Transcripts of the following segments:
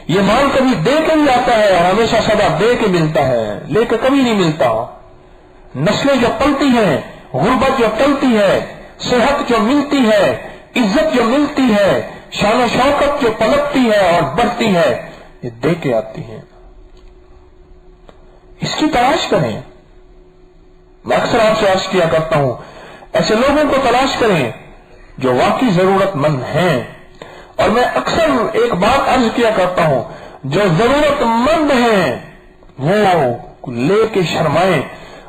یہ مال کبھی دے کے بھی آتا ہے اور ہمیشہ سدا دے کے ملتا ہے، لے کے کبھی نہیں ملتا۔ نسلیں جو پلتی ہیں، غربت جو ٹلتی ہے، صحت جو ملتی ہے، عزت جو ملتی ہے، شان و شوکت جو پلٹتی ہے اور بڑھتی ہے، یہ دے کے آتی ہے۔ اس کی تلاش کریں۔ میں اکثر آپ سے عرض کیا کرتا ہوں، ایسے لوگوں کو تلاش کریں جو واقعی ضرورت مند ہیں، اور میں اکثر ایک بات عرض کیا کرتا ہوں، جو ضرورت مند ہیں وہ لے کے شرمائیں،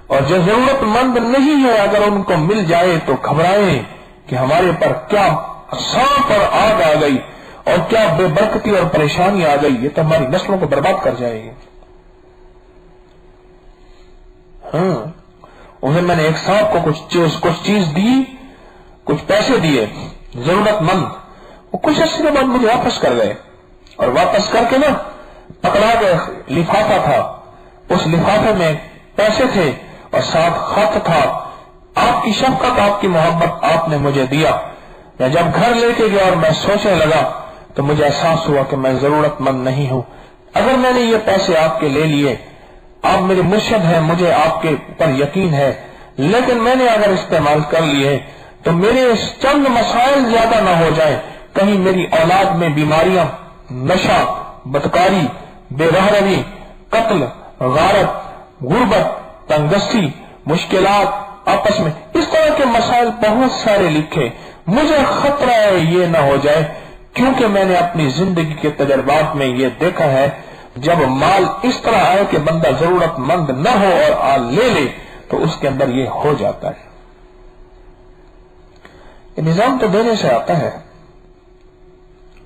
اور جو ضرورت مند نہیں ہے اگر ان کو مل جائے تو گھبرائیں کہ ہمارے پر کیا سانپ اور آگ آ گئی اور کیا بے برکتی اور پریشانی آ گئی، یہ تو ہماری نسلوں کو برباد کر جائے گی۔ انہیں میں نے ایک صاحب کو کچھ چیز دی، کچھ پیسے دیے، ضرورت مند، وہ کچھ عرصے کے بعد مجھے واپس کر گئے، اور واپس کر کے نا پکڑا کے لفافہ تھا، اس لفافے میں پیسے تھے اور ساتھ خط تھا، آپ کی شفقت، آپ کی محبت آپ نے مجھے دیا۔ میں جب گھر لے کے گیا اور میں سوچنے لگا تو مجھے احساس ہوا کہ میں ضرورت مند نہیں ہوں۔ اگر میں نے یہ پیسے آپ کے لے لیے، آپ میرے مرشد ہیں، مجھے آپ کے پر یقین ہے، لیکن میں نے اگر استعمال کر لیے تو میرے چند مسائل زیادہ نہ ہو جائیں، کہیں میری اولاد میں بیماریاں، نشہ، بدکاری، بے رحمی، قتل، غارت، غربت، تنگدستی، مشکلات آپس میں، اس طرح کے مسائل بہت سارے لکھے۔ مجھے خطرہ ہے یہ نہ ہو جائے، کیونکہ میں نے اپنی زندگی کے تجربات میں یہ دیکھا ہے، جب مال اس طرح آئے کہ بندہ ضرورت مند نہ ہو اور لے لے تو اس کے اندر یہ ہو جاتا ہے۔ یہ نظام تو دینے سے آتا ہے۔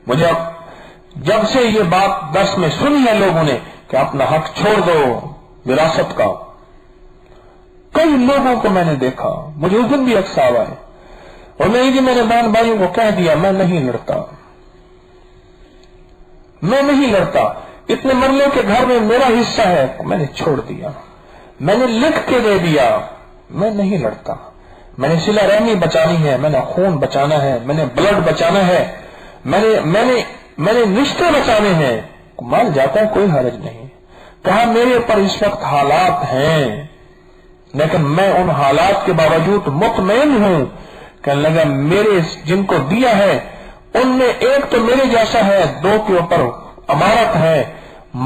مجھے جب سے یہ بات درس میں سنی ہے لوگوں نے کہ اپنا حق چھوڑ دو وراثت کا، کئی لوگوں کو میں نے دیکھا، مجھے اس دن بھی اکسا ہوا ہے، اور میرے بہن بھائیوں کو کہہ دیا میں نہیں لڑتا، میں نہیں لڑتا، اتنے مرلے کے گھر میں میرا حصہ ہے، میں نے چھوڑ دیا، میں نے لکھ کے دے دیا، میں نہیں لڑتا، میں نے صلہ رحمی بچانی ہے، میں نے خون بچانا ہے، میں نے بلڈ بچانا ہے، میں نے رشتے بچانے ہیں، مال جاتا ہے کوئی حرج نہیں۔ کہا میرے پر اس وقت حالات ہیں، لیکن میں ان حالات کے باوجود مطمئن ہوں، کہنے لگا میرے جن کو دیا ہے ان میں ایک تو میرے جیسا ہے، دو کے اوپر امارت ہے،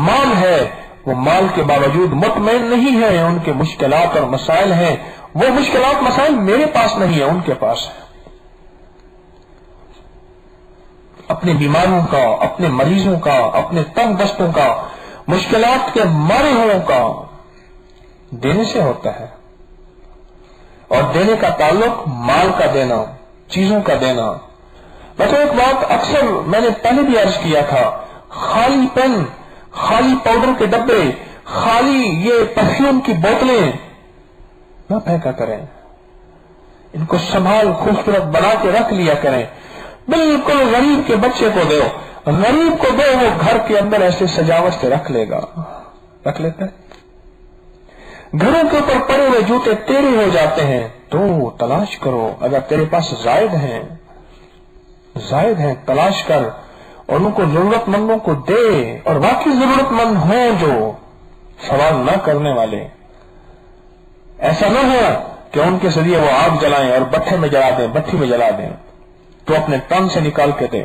مال ہے، وہ مال کے باوجود مطمئن نہیں ہے، ان کے مشکلات اور مسائل ہیں، وہ مشکلات مسائل میرے پاس نہیں ہے، ان کے پاس ہے۔ اپنی بیماریوں کا، اپنے مریضوں کا، اپنے تنگ دستوں کا، مشکلات کے مارے ہوئوں کا دینے سے ہوتا ہے، اور دینے کا تعلق مال کا دینا، چیزوں کا دینا۔ میں تو ایک بات اکثر میں نے پہلے بھی عرض کیا تھا، خالی پین، خالی پاؤڈر کے ڈبے، خالی یہ پرفیوم کی بوتلیں نہ پھینکا کریں، ان کو سنبھال خوبصورت بنا کے رکھ لیا کریں، بالکل غریب کے بچے کو دو، غریب کو دو، وہ گھر کے اندر ایسے سجاوٹ سے رکھ لے گا، رکھ لیتا ہے۔ گھروں کے اوپر پڑے ہوئے جوتے تیرے ہو جاتے ہیں، تو تلاش کرو، اگر تیرے پاس زائد ہیں تلاش کر، اور ان کو ضرورت مندوں کو دے، اور واقعی ضرورت مند ہوں جو سوال نہ کرنے والے، ایسا نہ ہو کہ ان کے ذریعے وہ آگ جلائیں اور بٹھے میں جلا دیں، بٹھی میں جلا دیں، تو اپنے تن سے نکال کے دیں۔